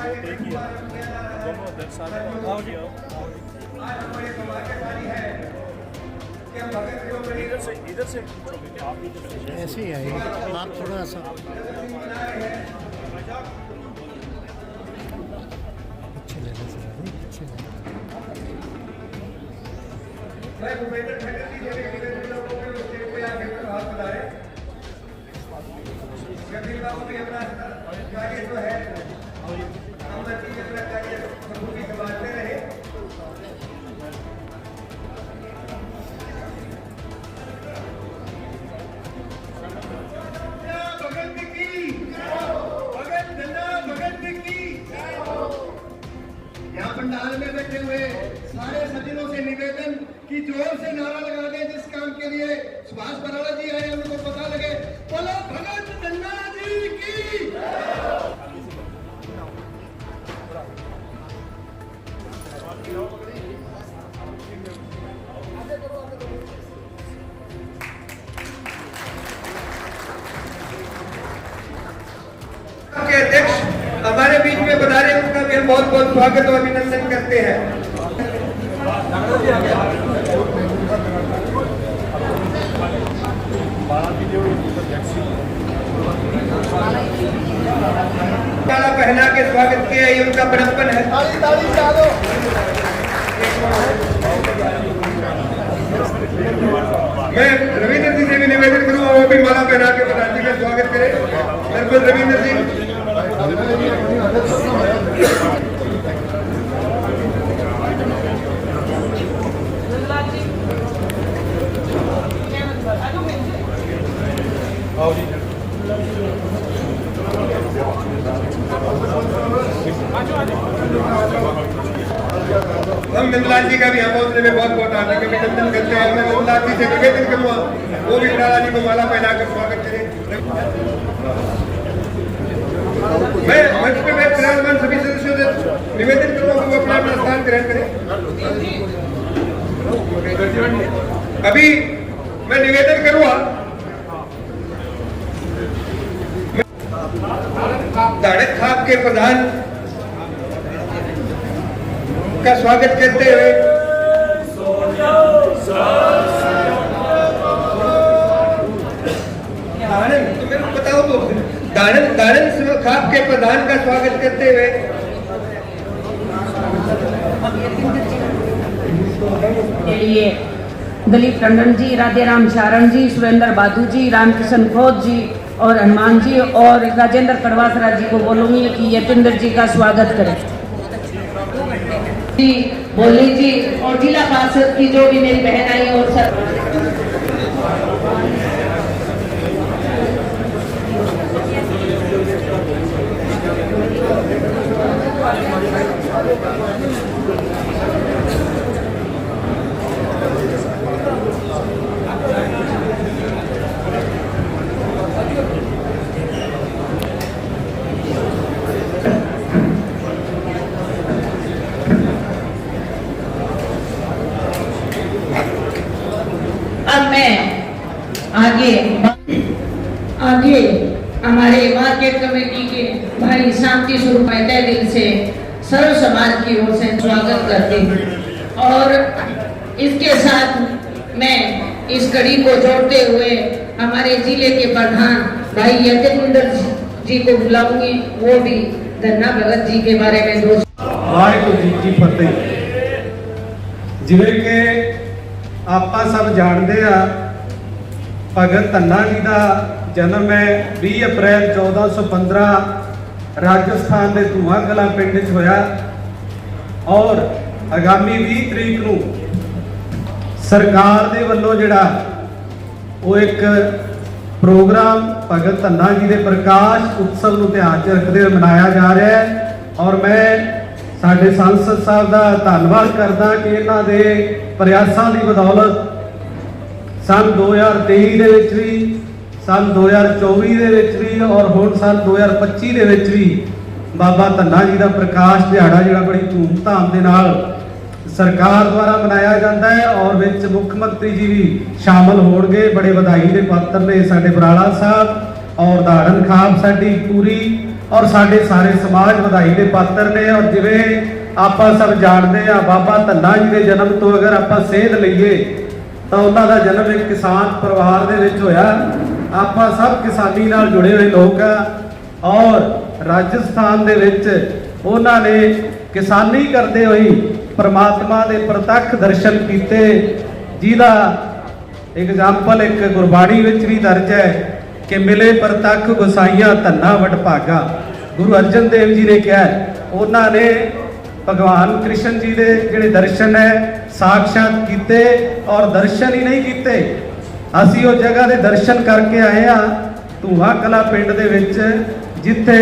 एक ही है, दोनों अध्यक्ष सारे आओ जी आओ। इधर से पूछोगे आप इधर से ऐसे ही आएगी आप थोड़ा सा अच्छे लेने से अच्छे पंडाल में बैठे हुए सारे सज्जनों से निवेदन कि जोर से नारा लगा दें जिस काम के लिए सुभाष बराड़ा जी आए उनको पता लगे। बोलो भगत धन्ना जी की। के अध्यक्ष हमारे बीच में पधारे उनका भी हम बहुत बहुत स्वागत और अभिनंदन करते हैं। माला पहना के स्वागत किया ये उनका बड़प्पन है। ताली ताली चालो। मैं रविंद्र जी से भी निवेदन करूंगा वो भी माला पहना के प्रधान जी का स्वागत करें। बिल्कुल रविंद्र जी। हम नंदलाल जी का भी हम हौसले में बहुत बहुत हार्दिक अभिनंदन करते हैं। मैं नंदलाल जी से निवेदन करूंगा वो भी लाला जी को माला पहनाकर स्वागत करें। मैं मंच पे मैं विराजमान सभी सदस्यों से निवेदन करूंगा कि वो अपना अपना स्थान ग्रहण करें। अभी मैं निवेदन करूंगा दाड़क खाप के प्रधान का स्वागत करते हुए मेरे को बताओ तो दाड़क खाप के प्रधान का स्वागत करते हुए के लिए दिलीप टंडन जी, राधेराम शारण जी, सुरेंद्र बादू जी, रामकिशन खोज जी और हनुमान जी और राजेंद्र कड़वासरा जी को बोलूंगी कि यतेंद्र जी का स्वागत करें। जी बोली जी और जिला पार्षद की जो भी मेरी बहन आई और सर आगे हमारे मार्केट कमेटी के भाई शांति स्वरूप तहे दिल से सर्व समाज की ओर से स्वागत करते हैं और इसके साथ मैं इस कड़ी को जोड़ते हुए हमारे जिले के प्रधान भाई यतेंद्र जी को बुलाऊंगी। वो भी धन्ना भगत जी के बारे में दो वाहिगुरू जी की फतेह। जिवें कि आपां सब जानते हैं भगत धन्ना जी का जन्म है 20 अप्रैल 1415 राजस्थान के धुआं कला पिंड च होया और आगामी 20 तरीक को सरकार दे वल्लों जिहड़ा वो एक प्रोग्राम भगत धन्ना जी के प्रकाश उत्सव को ध्यान च रखते हुए मनाया जा रहा है। और मैं साडे सांसद साहब का धन्यवाद करदा कि इन्हां दे प्रयासां की बदौलत सन 2023 दे विच भी सन 2024 दे विच भी और हुण सन 2025 दे विच भी बाबा धन्ना जी का प्रकाश दिहाड़ा जिहड़ा बड़ी धूमधाम दे नाल सरकार द्वारा मनाया जाता है और विच मुख्यमंत्री जी भी शामिल होणगे। बड़े बधाई के पात्र ने साडे बराड़ा साहब और धाड़न खाप साडी पूरी ਔਰ ਸਾਡੇ ਸਾਰੇ ਸਮਾਜ ਵਧਾਈ ਦੇ ਪਾਤਰ ਨੇ। ਔਰ ਜਿਵੇਂ ਆਪਾਂ ਸਭ ਜਾਣਦੇ ਆ, ਬਾਬਾ ਧੰਨਾ ਜੀ ਦੇ ਜਨਮ ਤੋਂ ਅਗਰ ਆਪਾਂ ਸੇਧ ਲਈਏ ਤਾਂ ਉਹਨਾਂ ਦਾ ਜਨਮ ਇੱਕ ਕਿਸਾਨ ਪਰਿਵਾਰ ਦੇ ਵਿੱਚ ਹੋਇਆ। ਆਪਾਂ ਸਭ ਕਿਸਾਨੀ ਨਾਲ ਜੁੜੇ ਹੋਏ ਲੋਕ ਆ ਔਰ ਰਾਜਸਥਾਨ ਦੇ ਵਿੱਚ ਉਹਨਾਂ ਨੇ ਕਿਸਾਨੀ ਕਰਦੇ ਹੋਏ ਪ੍ਰਮਾਤਮਾ ਦੇ ਪ੍ਰਤੱਖ ਦਰਸ਼ਨ ਕੀਤੇ, ਜਿਹਦਾ ਐਗਜ਼ਾਮਪਲ ਇੱਕ ਗੁਰਬਾਣੀ ਵਿੱਚ ਵੀ ਦਰਜ ਹੈ ਕਿ ਮਿਲੇ ਪ੍ਰਤੱਖ ਗੁਸਾਈਆਂ ਧੰਨਾ ਵਡਭਾਗਾ। ਗੁਰੂ ਅਰਜਨ ਦੇਵ ਜੀ ਨੇ ਕਿਹਾ ਉਹਨਾਂ ਨੇ ਭਗਵਾਨ ਕ੍ਰਿਸ਼ਨ ਜੀ ਦੇ ਜਿਹੜੇ ਦਰਸ਼ਨ ਹੈ ਸਾਖਸ਼ਾਤ ਕੀਤੇ। ਔਰ ਦਰਸ਼ਨ ਹੀ ਨਹੀਂ ਕੀਤੇ, ਅਸੀਂ ਉਹ ਜਗ੍ਹਾ ਦੇ ਦਰਸ਼ਨ ਕਰਕੇ ਆਏ ਆ ਧੂਹਾ ਕਲਾ ਪਿੰਡ ਦੇ ਵਿੱਚ, ਜਿੱਥੇ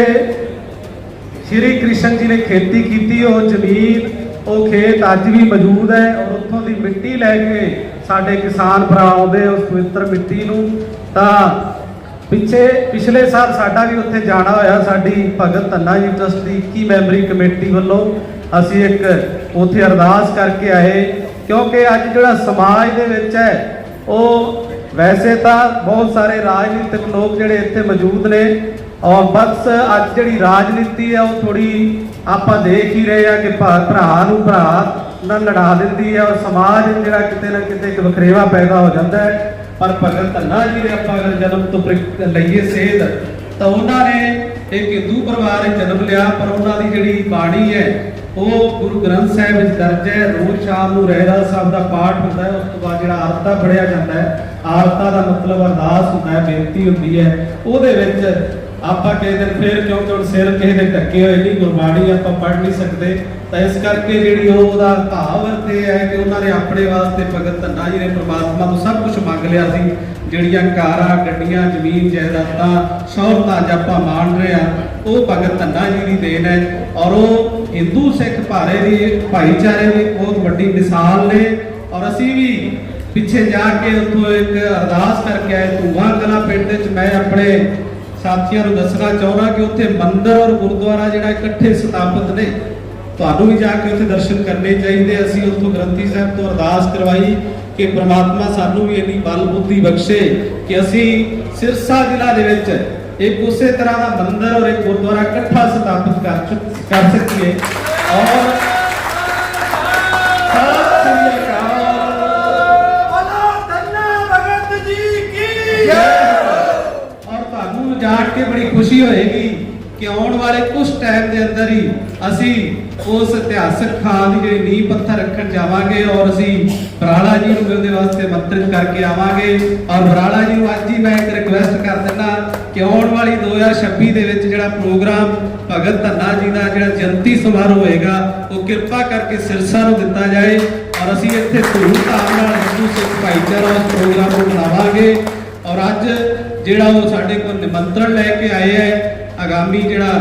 ਸ਼੍ਰੀ ਕ੍ਰਿਸ਼ਨ ਜੀ ਨੇ ਖੇਤੀ ਕੀਤੀ। ਉਹ ਜ਼ਮੀਨ, ਉਹ ਖੇਤ ਅੱਜ ਵੀ ਮੌਜੂਦ ਹੈ ਔਰ ਉੱਥੋਂ ਦੀ ਮਿੱਟੀ ਲੈ ਕੇ ਸਾਡੇ ਕਿਸਾਨ ਭਰਾ ਆਉਂਦੇ ਉਸ ਪਵਿੱਤਰ ਮਿੱਟੀ ਨੂੰ। ਤਾਂ ਪਿਛਲੇ ਸਾਲ ਸਾਡਾ ਵੀ ਉੱਥੇ ਜਾਣਾ ਹੋਇਆ। ਸਾਡੀ ਭਗਤ ਧੰਨਾ ਜੀ ਟਰਸਟ ਦੀ 21 ਮੈਂਬਰੀ ਕਮੇਟੀ ਵੱਲੋਂ ਅਸੀਂ ਇੱਕ ਉੱਥੇ ਅਰਦਾਸ ਕਰਕੇ ਆਏ, ਕਿਉਂਕਿ ਅੱਜ ਜਿਹੜਾ ਸਮਾਜ ਦੇ ਵਿੱਚ ਹੈ ਉਹ ਵੈਸੇ ਤਾਂ ਬਹੁਤ ਸਾਰੇ ਰਾਜਨੀਤਿਕ ਲੋਕ ਜਿਹੜੇ ਇੱਥੇ ਮੌਜੂਦ ਨੇ ਔਰ ਬਸ ਅੱਜ ਜਿਹੜੀ ਰਾਜਨੀਤੀ ਹੈ ਉਹ ਥੋੜੀ ਆਪਾਂ ਦੇਖ ਹੀ ਰਹੇ ਆ ਕਿ ਭਰਾ ਨੂੰ ਭਰਾ ਨਾਲ ਲੜਾ ਦਿੰਦੀ ਹੈ ਔਰ ਸਮਾਜ ਜਿਹੜਾ ਕਿਤੇ ਨਾ ਕਿਤੇ ਇੱਕ ਵਖਰੇਵਾ ਪੈਦਾ ਹੋ ਜਾਂਦਾ ਹੈ। ਪਰ ਭਗਤ ਧੰਨਾ ਜੀ ਦੇ ਆਪਾਂ ਅਗਰ ਜਨਮ ਤੋਂ ਲਈਏ ਸੇਧ ਤਾਂ ਉਹਨਾਂ ਨੇ ਇੱਕ ਹਿੰਦੂ ਪਰਿਵਾਰ ਵਿੱਚ ਜਨਮ ਲਿਆ, ਪਰ ਉਹਨਾਂ ਦੀ ਜਿਹੜੀ ਬਾਣੀ ਹੈ ਉਹ ਗੁਰੂ ਗ੍ਰੰਥ ਸਾਹਿਬ ਵਿੱਚ ਦਰਜ ਹੈ। ਰੋਜ਼ ਸ਼ਾਮ ਨੂੰ ਰਹਿਰਾਸ ਸਾਹਿਬ ਦਾ ਪਾਠ ਹੁੰਦਾ ਹੈ, ਉਸ ਤੋਂ ਬਾਅਦ ਜਿਹੜਾ ਆਰਤਾ ਪੜਿਆ ਜਾਂਦਾ ਹੈ, ਆਰਤਾ ਦਾ ਮਤਲਬ ਅਰਦਾਸ ਹੁੰਦਾ ਹੈ, ਬੇਨਤੀ ਹੁੰਦੀ ਹੈ। ਉਹਦੇ ਵਿੱਚ ਆਪਾਂ ਕਿਸੇ ਦਿਨ ਫਿਰ ਕਿਉਂਕਿ ਹੁਣ ਸਿਰ ਕਿਸੇ ਦੇ ਢੱਕੇ ਹੋਏ ਨਹੀਂ, ਗੁਰਬਾਣੀ ਆਪਾਂ ਪੜ੍ਹ ਨਹੀਂ ਸਕਦੇ, ਤਾਂ ਇਸ ਕਰਕੇ ਜਿਹੜੀ ਉਹਦਾ ਭਾਵ ਅਰਥ ਇਹ ਹੈ ਕਿ ਉਹਨਾਂ ਨੇ ਆਪਣੇ ਵਾਸਤੇ ਭਗਤ ਧੰਨਾ ਜੀ ਨੇ ਪ੍ਰਮਾਤਮਾ ਤੋਂ ਸਭ ਕੁਝ ਮੰਗ ਲਿਆ ਸੀ। ਜਿਹੜੀਆਂ ਕਾਰਾਂ, ਗੱਡੀਆਂ, ਜ਼ਮੀਨ, ਜਾਇਦਾਦਾਂ, ਸ਼ੌਹਰਤਾਂ ਅੱਜ ਆਪਾਂ ਮਾਣ ਰਹੇ ਆ, ਉਹ ਭਗਤ ਧੰਨਾ ਜੀ ਦੀ ਦੇਣ ਹੈ। ਔਰ ਉਹ ਹਿੰਦੂ ਸਿੱਖ ਭਾਈਚਾਰੇ ਦੀ ਬਹੁਤ ਵੱਡੀ ਮਿਸਾਲ ਨੇ। ਔਰ ਅਸੀਂ ਵੀ ਪਿੱਛੇ ਜਾ ਕੇ ਉੱਥੋਂ ਇੱਕ ਅਰਦਾਸ ਕਰਕੇ ਆਏ ਧੂਹਾ ਕਲਾ ਪਿੰਡ ਵਿੱਚ। ਮੈਂ ਆਪਣੇ ਸਾਥੀਆਂ ਨੂੰ ਦੱਸਣਾ ਚਾਹੁੰਦਾ ਕਿ ਉੱਥੇ ਮੰਦਿਰ ਔਰ ਗੁਰਦੁਆਰਾ ਜਿਹੜਾ ਇਕੱਠੇ ਸਥਾਪਿਤ ਨੇ, ਤੁਹਾਨੂੰ ਵੀ ਜਾ ਕੇ ਉੱਥੇ ਦਰਸ਼ਨ ਕਰਨੇ ਚਾਹੀਦੇ। ਅਸੀਂ ਉੱਥੋਂ ਗ੍ਰੰਥੀ ਸਾਹਿਬ ਤੋਂ ਅਰਦਾਸ ਕਰਵਾਈ ਕਿ ਪ੍ਰਮਾਤਮਾ ਸਾਨੂੰ ਵੀ ਇੰਨੀ ਬਲ ਬੁੱਧੀ ਬਖਸ਼ੇ ਕਿ ਅਸੀਂ ਸਿਰਸਾ ਜ਼ਿਲ੍ਹਾ ਦੇ ਵਿੱਚ ਇੱਕ ਉਸੇ ਤਰ੍ਹਾਂ ਦਾ ਮੰਦਿਰ ਔਰ ਇੱਕ ਗੁਰਦੁਆਰਾ ਇਕੱਠਾ ਸਥਾਪਿਤ ਕਰ ਸਕੀਏ। ਔਰ जाट के बड़ी खुशी होएगी कि आने वाले कुछ टाइम के अंदर ही असी उस इतिहासक थां की जी नींह पत्थर रखन जावांगे और असी बराड़ा जी नूं मिलने वास्ते मंत्रित करके आवांगे। और बराड़ा जी नूं अज ही मैं एक रिक्वेस्ट कर दिना कि आने वाली 2026 दे विच जिहड़ा प्रोग्राम भगत धन्ना जी का जिहड़ा जयंती समारोह होएगा वो कृपा करके सिरसा नूं दिता जाए और असी इत्थे धूम-धाम नाल हिंदू सिख भाईचारा उस प्रोग्राम को मनावांगे। और अज ਜਿਹੜਾ ਉਹ ਸਾਡੇ ਕੋਲ ਨਿਮੰਤਰਣ ਲੈ ਕੇ ਆਏ ਹੈ, ਆਗਾਮੀ ਜਿਹੜਾ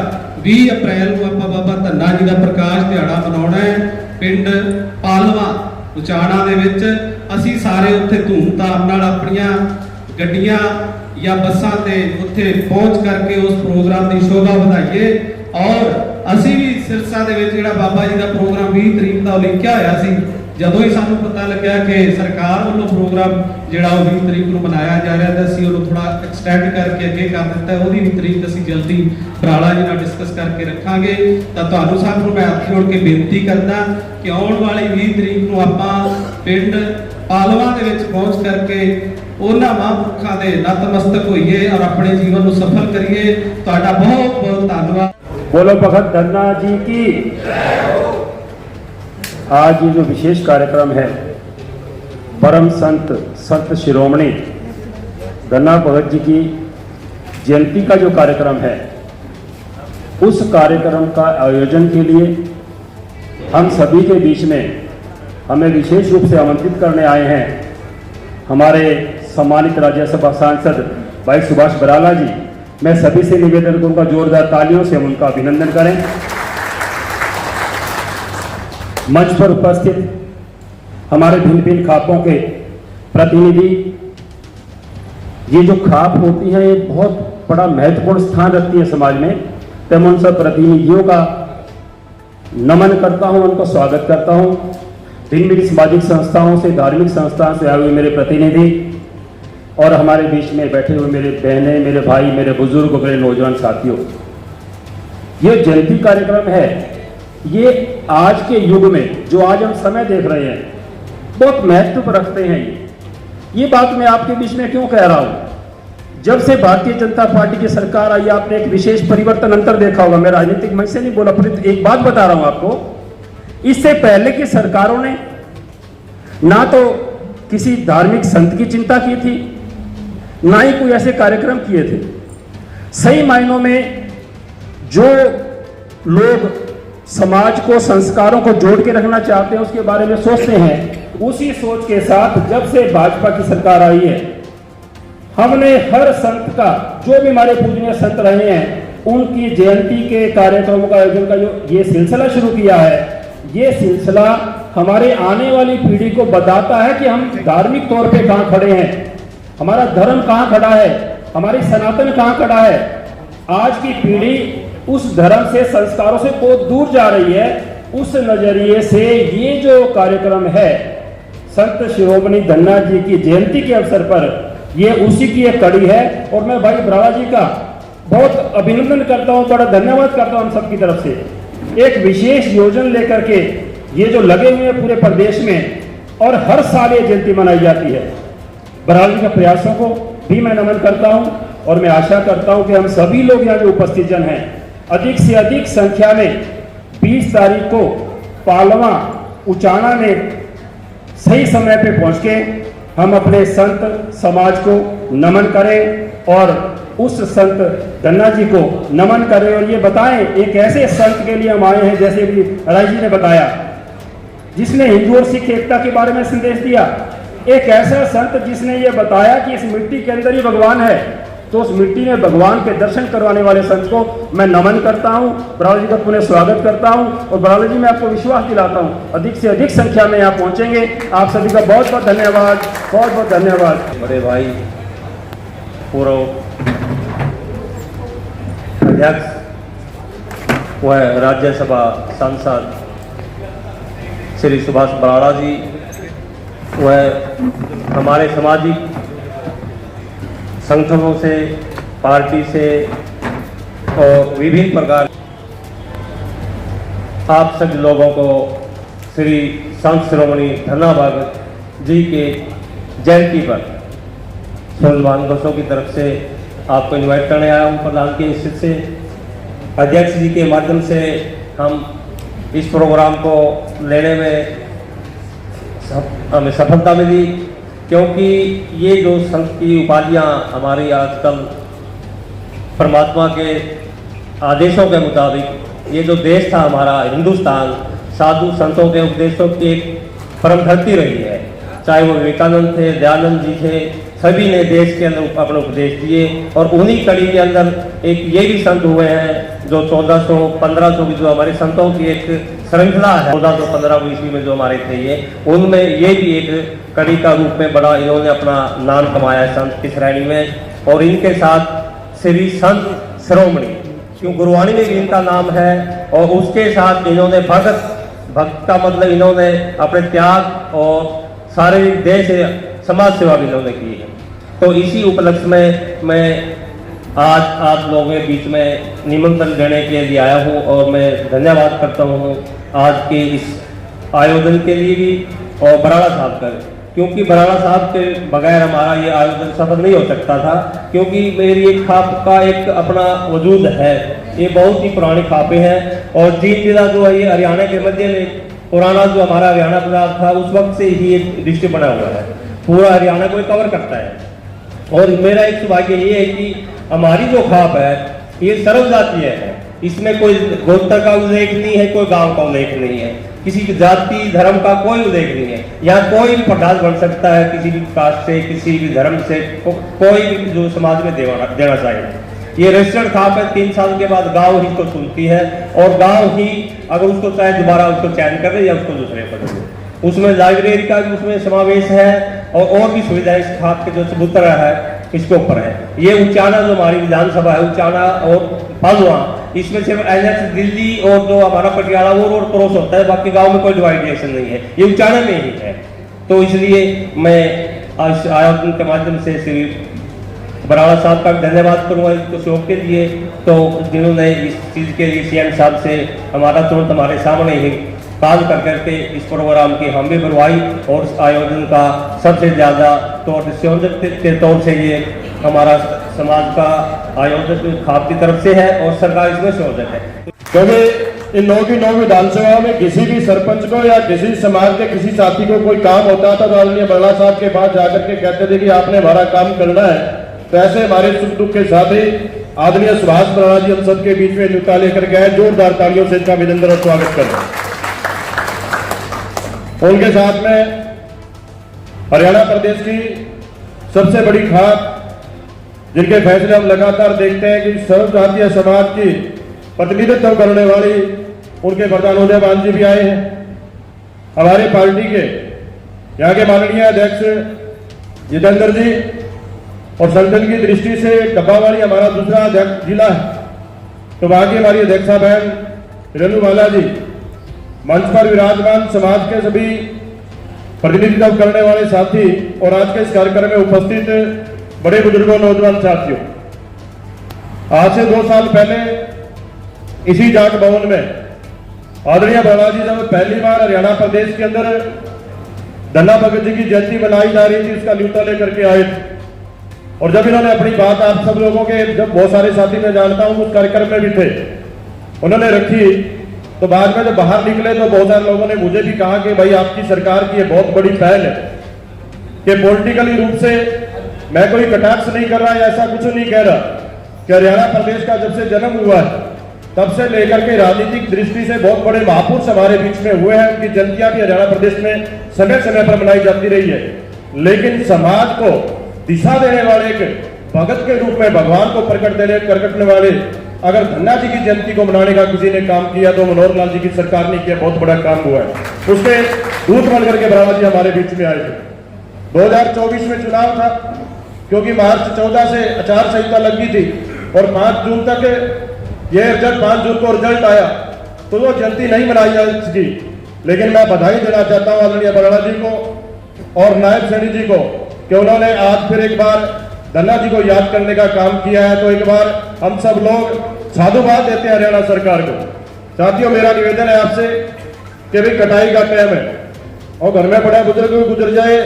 20 ਅਪ੍ਰੈਲ ਨੂੰ ਆਪਾਂ ਬਾਬਾ ਧੰਨਾ ਜੀ ਦਾ ਪ੍ਰਕਾਸ਼ ਦਿਹਾੜਾ ਮਨਾਉਣਾ ਹੈ ਪਿੰਡ ਪਾਲਵਾ ਉਚਾਣਾ ਦੇ ਵਿੱਚ। ਅਸੀਂ ਸਾਰੇ ਉੱਥੇ ਧੂਮ-ਧਾਮ ਨਾਲ ਆਪਣੀਆਂ ਗੱਡੀਆਂ ਜਾਂ ਬੱਸਾਂ ਤੇ ਉੱਥੇ ਪਹੁੰਚ ਕਰਕੇ ਉਸ ਪ੍ਰੋਗਰਾਮ ਦੀ ਸ਼ੋਭਾ ਵਧਾਈਏ। ਔਰ ਅਸੀਂ ਵੀ ਸਿਰਸਾ ਦੇ ਵਿੱਚ ਜਿਹੜਾ ਬਾਬਾ ਜੀ ਦਾ ਪ੍ਰੋਗਰਾਮ 20 ਤਰੀਕ ਦਾ ਲਿਖਿਆ ਹੋਇਆ ਸੀ, ਜਦੋਂ ਹੀ ਸਾਨੂੰ ਪਤਾ ਲੱਗਿਆ ਕਿ ਸਰਕਾਰ ਵੱਲੋਂ ਪ੍ਰੋਗਰਾਮ ਜਿਹੜਾ ਉਹ 20 ਤਰੀਕ ਨੂੰ ਮਨਾਇਆ ਜਾ ਰਿਹਾ ਤਾਂ ਅਸੀਂ ਉਹਨੂੰ ਥੋੜਾ ਐਕਸਟੈਂਡ ਕਰਕੇ ਅੱਗੇ ਕਰ ਦਿੱਤਾ। ਉਹਦੀ ਵੀ ਤਰੀਕ ਅਸੀਂ ਜਲਦੀ ਬਰਾੜਾ ਜੀ ਨਾਲ ਡਿਸਕਸ ਕਰਕੇ ਰੱਖਾਂਗੇ। ਤਾਂ ਤੁਹਾਨੂੰ ਸਭ ਨੂੰ ਮੈਂ ਹੱਥ ਜੋੜ ਕੇ ਬੇਨਤੀ ਕਰਦਾ ਕਿ ਆਉਣ ਵਾਲੀ 20 ਤਰੀਕ ਨੂੰ ਆਪਾਂ ਪਿੰਡ ਪਾਲਵਾ ਦੇ ਵਿੱਚ ਪਹੁੰਚ ਕਰਕੇ ਉਹਨਾਂ ਮਹਾਂਪੁਰਖਾਂ ਦੇ ਨਤਮਸਤਕ ਹੋਈਏ ਔਰ ਆਪਣੇ ਜੀਵਨ ਨੂੰ ਸਫਲ ਕਰੀਏ। ਤੁਹਾਡਾ ਬਹੁਤ ਬਹੁਤ ਧੰਨਵਾਦ। बोलो भगत धन्ना जी की। आज ये जो विशेष कार्यक्रम है परम संत शिरोमणि धन्ना भगत जी की जयंती का जो कार्यक्रम है, उस कार्यक्रम का आयोजन के लिए हम सभी के बीच में हमें विशेष रूप से आमंत्रित करने आए हैं हमारे सम्मानित राज्यसभा सांसद भाई सुभाष बराला जी। मैं सभी से निवेदन करूंगा जोरदार तालियों से हम उनका अभिनंदन करें। मंच पर उपस्थित हमारे भिन्न भिन्न खापों के प्रतिनिधि, ये जो खाप होती है ये बहुत बड़ा महत्वपूर्ण स्थान रखती है समाज में, तो मैं उन सब प्रतिनिधियों का नमन करता हूं, उनका स्वागत करता हूं। भिन्न भिन्न सामाजिक संस्थाओं से, धार्मिक संस्थाओं से आए हुए मेरे प्रतिनिधि और हमारे बीच में बैठे हुए मेरे बहनें, मेरे भाई, मेरे बुजुर्ग, मेरे नौजवान साथियों, ये जयंती कार्यक्रम है, ये आज के युग में जो आज हम समय देख रहे हैं बहुत महत्व रखते हैं। ये बात मैं आपके बीच में क्यों कह रहा हूं? जब से भारतीय जनता पार्टी की सरकार आई, आपने एक विशेष परिवर्तन अंतर देखा होगा। मैं राजनीतिक मंच से नहीं बोला, पर एक बात बता रहा हूं आपको। इससे पहले की सरकारों ने ना तो किसी धार्मिक संत की चिंता की थी, ना ही कोई ऐसे कार्यक्रम किए थे। सही मायनों में जो लोग समाज को, संस्कारों को जोड़ के रखना चाहते हैं, उसके बारे में सोचते हैं, उसी सोच के साथ जब से भाजपा की सरकार आई है, हमने हर संत का, जो भी हमारे पूजनीय संत रहे हैं, उनकी जयंती के कार्यक्रमों का आयोजन का जो ये सिलसिला शुरू किया है, ये सिलसिला हमारे आने वाली पीढ़ी को बताता है कि हम धार्मिक तौर पे कहां खड़े हैं, हमारा धर्म कहां खड़ा है, हमारी सनातन कहां खड़ा है। आज की पीढ़ी उस धर्म से, संस्कारों से बहुत दूर जा रही है। उस नजरिए से ये जो कार्यक्रम है संत शिरोमणि धन्ना जी की जयंती के अवसर पर, ये उसी की एक कड़ी है। और मैं भाई बराड़ा जी का बहुत अभिनंदन करता हूं, बड़ा धन्यवाद करता हूं हम सबकी तरफ से। एक विशेष योजना लेकर के ये जो लगे हुए हैं पूरे प्रदेश में, और हर साल ये जयंती मनाई जाती है। बराड़ा जी के प्रयासों को भी मैं नमन करता हूं, और मैं आशा करता हूं कि हम सभी लोग यहाँ जो उपस्थित जन हैं, अधिक से अधिक संख्या में 20 तारीख को पालवा उचाना में सही समय पे पहुंच के हम अपने संत समाज को नमन करें, और उस संत धन्ना जी को नमन करें, और ये बताएं एक ऐसे संत के लिए हम आए हैं, जैसे भी राय जी ने बताया, जिसने हिंदू और सिख एकता के बारे में संदेश दिया। एक ऐसा संत जिसने ये बताया कि इस मिट्टी के अंदर ही भगवान है, तो उस मिट्टी में भगवान के दर्शन करवाने वाले संत को मैं नमन करता हूं, बराड़ा जी का पुनः स्वागत करता हूं। और बराड़ा जी, मैं आपको विश्वास दिलाता हूं, अधिक से अधिक संख्या में यहाँ पहुंचेंगे। आप सभी का बहुत बहुत धन्यवाद, बहुत बहुत धन्यवाद। बड़े भाई पूर्व अध्यक्ष व राज्यसभा सांसद श्री सुभाष बराड़ा जी, वह हमारे सामाजिक संगठनों से, पार्टी से और विभिन्न प्रकार, आप सभी लोगों को श्री संत शिरोमणि धन्ना भगत जी के जयंती पर स्वाभिमान घोषों की तरफ से आपको इनवाइट करने आया हूँ। प्रधान के निश्चित से अध्यक्ष जी के माध्यम से हम इस प्रोग्राम को लेने में हमें सफलता मिली, क्योंकि ये जो संत की उपाधियाँ हमारी आजकल परमात्मा के आदेशों के मुताबिक, ये जो देश था हमारा हिंदुस्तान, साधु संतों के उपदेशों की एक परम धरती रही है। चाहे वो विवेकानंद थे, दयानंद जी थे, सभी ने देश के अंदर अपने उपदेश दिए। और उन्हीं कड़ी के अंदर एक ये भी संत हुए हैं जो 1400-1500 की जो हमारे संतों की एक श्रृंखला है, 1415 ईस्वी में जो हमारे थे ये, उनमें ये भी एक कड़ी का रूप में बड़ा इन्होंने अपना नाम कमाया है संत की श्रेणी में। और इनके साथ श्री संत शिरोमणि, क्यों गुरुवाणी में भी इनका नाम है, और उसके साथ इन्होंने भक्त का मतलब इन्होंने अपने त्याग और शारीरिक देह से समाज सेवा भी इन्होंने की है। तो इसी उपलक्ष्य में मैं आज आप लोगों के बीच में निमंत्रण देने के लिए आया हूँ, और मैं धन्यवाद करता हूँ आज के इस आयोजन के लिए भी, और बराड़ा साहब का, क्योंकि बराड़ा साहब के बगैर हमारा ये आयोजन सफल नहीं हो सकता था। क्योंकि मेरी एक खाप का एक अपना वजूद है, ये बहुत ही पुरानी खापें हैं, और जींद जिला जो है ये हरियाणा के मध्य में पुराना जो हमारा हरियाणा प्रदेश था उस वक्त से ही ये डिस्ट्रिक्ट बना हुआ है, पूरा हरियाणा को कवर करता है। और मेरा एक सौभाग्य ये है कि हमारी जो खाप है ये सर्वजातीय है, इसमें कोई गोत्र का उल्लेख नहीं है, कोई गांव का उल्लेख नहीं है, किसी जाति धर्म का कोई उल्लेख नहीं है। यहाँ कोई भी प्रधान बन सकता है, किसी भी कास्ट से, किसी भी धर्म से, कोई भी जो समाज में देना चाहिए। ये रजिस्टर्ड खाप है, 3 साल के बाद गांव ही इसको चुनती है, और गांव ही अगर उसको चाहे दोबारा उसको चयन कर दे या उसको दूसरे पर दे। उसमें लाइब्रेरी का भी उसमें समावेश है, और भी सुविधाएं इस खाप के जो चबूतरा है इसके ऊपर है। ये उचाना जो हमारी विधानसभा है, उचाना और पालवा, इसमें सिर्फ NH दिल्ली और जो हमारा पटियाला वो रोड क्रॉस होता है, बाकी गांव में कोई डिवाइडेशन नहीं है, ये उचाना में ही है। तो इसलिए मैं आयोजन के माध्यम से श्री बराड़ा साहब का धन्यवाद करूँगा इसको सहयोग के लिए, तो जिन्होंने इस चीज़ के लिए सीएम साहब से हमारा तुरंत हमारे सामने ही काम कर करके इस प्रोग्राम की हामी भरवाई और इस आयोजन का सबसे ज़्यादा संयोजक के तौर से ये हमारा समाज का आयोजक खाप की तरफ से है और सरकार इसमें संयोजक है। क्योंकि इन 9 की 9 विधानसभा में किसी भी सरपंच को या किसी समाज के किसी साथी को कोई काम होता था तो आदरणीय बराड़ा साहब के पास जाकर के कहते थे कि आपने हमारा काम करना है। तो ऐसे हमारे सुख दुख के साथ ही आदरणीय सुभाष बराड़ा जी हम सबके बीच में न्योता लेकर गए। जोरदार तालियों से इनका अभिनंदन और स्वागत कर रहे हैं। उनके साथ में हरियाणा प्रदेश की सबसे बड़ी खाप जिनके फैसले हम लगातार देखते हैं कि सर्वजातीय समाज की प्रतिनिधित्व करने वाली उनके प्रधान उदयभान जी भी आए हैं। हमारी पार्टी के यहाँ के माननीय अध्यक्ष जितेंद्र जी और संगठन की दृष्टि से डब्बावाली हमारा दूसरा जिला है, तो वहां की हमारी अध्यक्षा बहन रेणुबाला जी, मंच पर विराजमान समाज के सभी प्रतिनिधित्व करने वाले साथी और आज के इस कार्यक्रम में उपस्थित बड़े बुजुर्गों, नौजवान साथियों, आज से 2 साल पहले इसी जाट भवन में आदरणीय बराड़ा जी जब पहली बार हरियाणा प्रदेश के अंदर धन्ना भगत जी की जयंती मनाई जा रही थी, उसका न्योता लेकर के आए थे। और जब इन्होंने अपनी बात आप सब लोगों के, जब बहुत सारे साथी मैं जानता हूं उस कार्यक्रम में भी थे, उन्होंने रखी, तो बाद में जब बाहर निकले तो बहुत सारे लोगों ने मुझे भी कहा कि भाई आपकी सरकार की ये बहुत बड़ी पहल है कि पॉलिटिकली रूप से, मैं कोई कटाक्ष नहीं कर रहा, ऐसा कुछ नहीं कह रहा, कि हरियाणा प्रदेश का जब से जन्म हुआ है तब से लेकर के राजनीतिक दृष्टि से बहुत बड़े महापुरुष हमारे बीच में हुए हैं। उनकी जयंतियां भी हरियाणा प्रदेश में समय समय पर मनाई जाती रही है, लेकिन समाज को दिशा देने वाले एक भगत के रूप में भगवान को करने वाले अगर धन्ना जी की जयंती को मनाने का किसी ने काम किया तो मनोहर लाल जी की सरकार ने किया, बहुत बड़ा काम हुआ है। उसके दूत बन करके बराड़ा जी हमारे बीच में आए थे। 2024 में चुनाव था, क्योंकि मार्च 14 से आचार संहिता लगी थी और 5 जून तक ये जब 5 जून को रिजल्ट आया तो वो जयंती नहीं मनाई जा सकी। लेकिन मैं बधाई देना चाहता हूं आदरणीय बराड़ा जी को और नायब सैनी जी को कि उन्होंने आज फिर एक बार धन्ना जी को याद करने का काम किया है। तो एक बार हम सब लोग साधुवाद देते हैं हरियाणा सरकार को। साथियों, मेरा निवेदन है आपसे कि भाई कटाई का टाइम है और घर में बड़ा बुजुर्ग भी गुजर जाए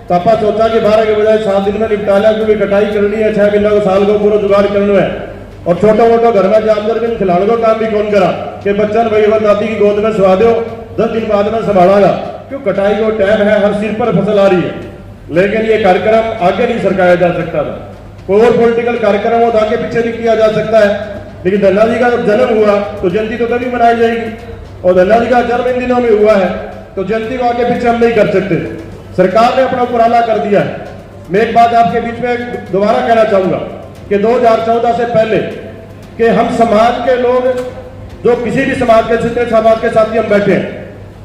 तो आपा सोचा कि 12 के बजाय 7 दिन में निपटा लिया, क्योंकि कटाई करनी है, 6 महीना को साल को पूरा जुगाड़ करना है। और छोटा मोटा घर में जानवर दिन खिलाने को काम भी कौन करा कि बच्चन भाई दादी की गोद में सुहा दो, 10 दिन बाद में संभालागा, क्यों कटाई को टाइम है, हर सिर पर फसल आ रही है। लेकिन ये कार्यक्रम आगे नहीं सरकाया जा सकता था, कोई और पॉलिटिकल कार्यक्रम हो तो आगे पीछे नहीं किया जा सकता है। लेकिन धन्ना जी का जब जन्म हुआ तो जयंती तो तभी मनाई जाएगी, और धन्ना जी का जन्म इन दिनों में हुआ है तो जयंती को आगे पीछे हम नहीं कर सकते। सरकार ने अपना उपराला कर दिया है। मैं एक बात आपके बीच में दोबारा कहना चाहूंगा कि 2014 से पहले कि हम समाज के लोग, जो किसी भी समाज के जितने समाज के साथी हम बैठे हैं,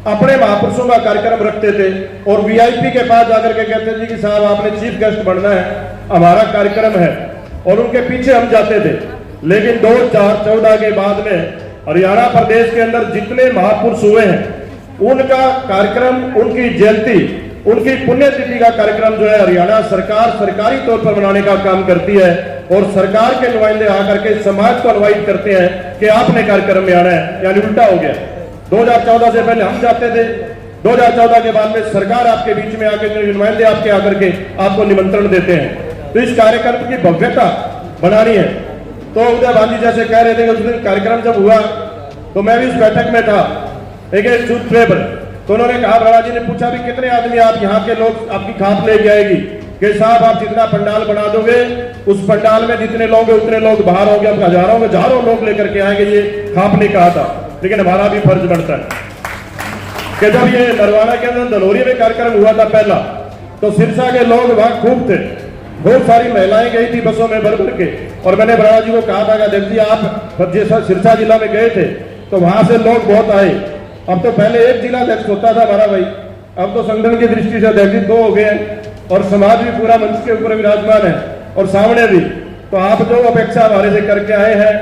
अपने महापुरुषों का कार्यक्रम रखते थे और वीआईपी के पास जाकर के कहते थे कि साहब आपने चीफ गेस्ट बनना है, हमारा कार्यक्रम है, और उनके पीछे हम जाते थे। लेकिन 2014 के बाद में हरियाणा प्रदेश के अंदर जितने महापुरुष हुए हैं उनका कार्यक्रम, उनकी जयंती, उनकी पुण्यतिथि का कार्यक्रम जो है हरियाणा सरकार सरकारी तौर पर मनाने का काम करती है। और सरकार के नुमाइंदे आकर के समाज को इनवाइट करते हैं कि आपने कार्यक्रम में आना है, यानी उल्टा हो गया। 2014 से पहले हम जाते थे, 2014 के बाद में सरकार आपके बीच में आके, नुमाइंदे आपके आकर के आपको निमंत्रण देते हैं। तो इस कार्यक्रम की भव्यता बनानी है। तो उदयभान जी जैसे कह रहे थे कि उस दिन कार्यक्रम जब हुआ तो मैं भी इस बैठक में था, एक सूट पेपर, तो उन्होंने कहा, बराड़ा जी ने पूछा भी कितने आदमी आप यहाँ के लोग आपकी खाप लेके आएगी, कि साहब आप जितना पंडाल बना दोगे उस पंडाल में जितने लोग हैं उतने लोग बाहर होंगे, अब हजारों लोग लेकर के आएंगे। ये खाप ने कहा था। लेकिन हमारा भी फर्ज बनता है कि जब ये नरवाना के अंदर दलोरी में कार्यक्रम हुआ था पहला, तो सिरसा के लोग वहां खूब थे, बहुत सारी महिलाएं गई थी बसों में भर भर के। और मैंने बराड़ा जी को कहा था कि देख जी आप जैसा सिरसा जिला में गए थे तो वहां से लोग बहुत आए। अब तो पहले एक जिला अध्यक्ष होता था हमारा भाई, अब तो संगठन की दृष्टि से अध्यक्ष 2 हो गए हैं और समाज भी पूरा मंच के ऊपर विराजमान है और सामने भी। तो आप जो अपेक्षा हमारे से करके आए हैं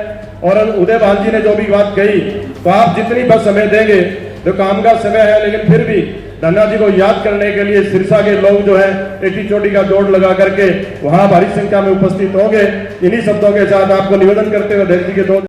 और उदयभान जी ने जो भी बात कही, तो आप जितनी बस समय देंगे, जो काम का समय है, लेकिन फिर भी धन्ना जी को याद करने के लिए सिरसा के लोग जो है एटी चोटी का दौड़ लगा करके वहां भारी संख्या में उपस्थित होंगे। इन्हीं शब्दों के साथ आपको निवेदन करते हुए अध्यक्ष जी के दो